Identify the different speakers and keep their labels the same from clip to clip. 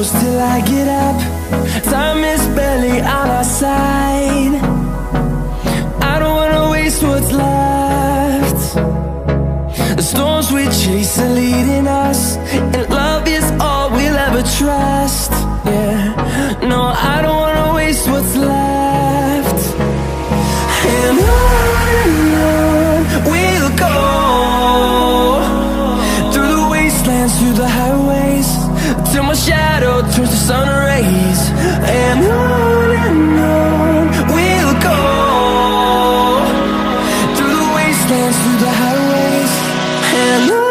Speaker 1: close till I get up. Time is barely on our side. I don't wanna waste what's left. The storms we chase are leading us, and love is all we'll ever trust. Yeah, no, I don't wanna waste what's left. And on we'll go, through the wastelands, through the highways, till my shadow turns to sun rays. And on we'll go, through the wastelands, through the highways, and on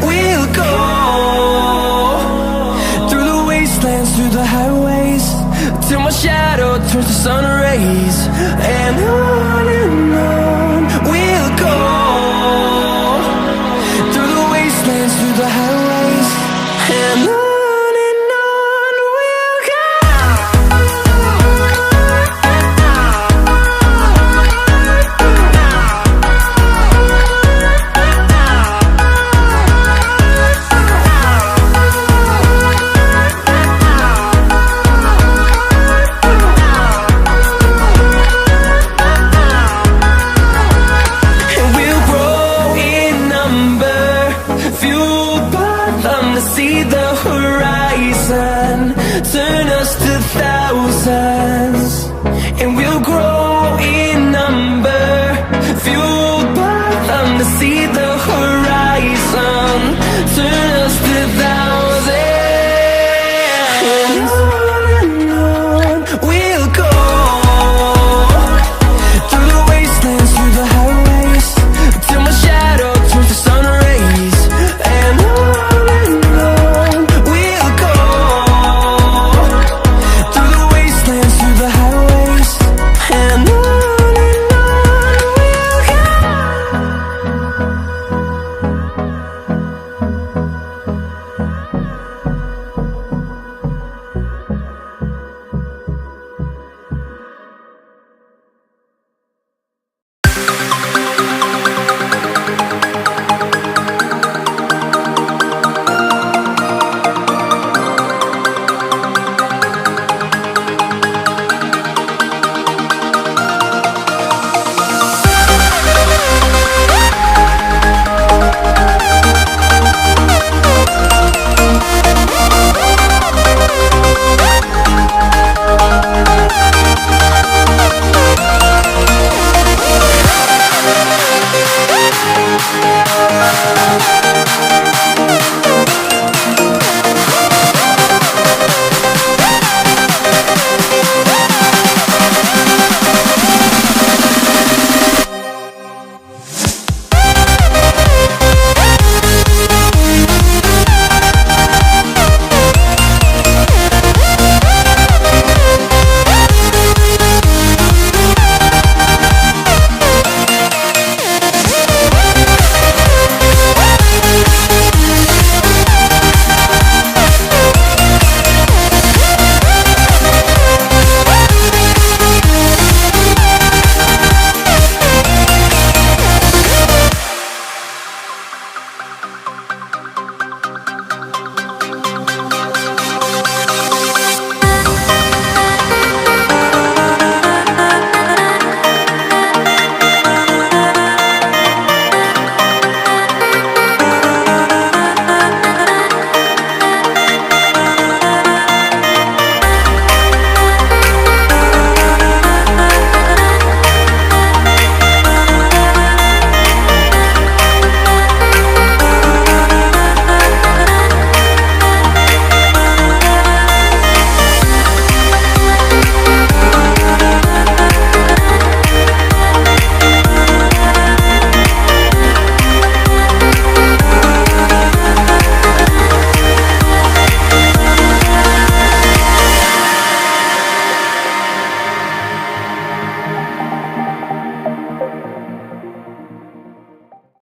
Speaker 1: we'll go. Through the highways, till my shadow turns to sun rays. And on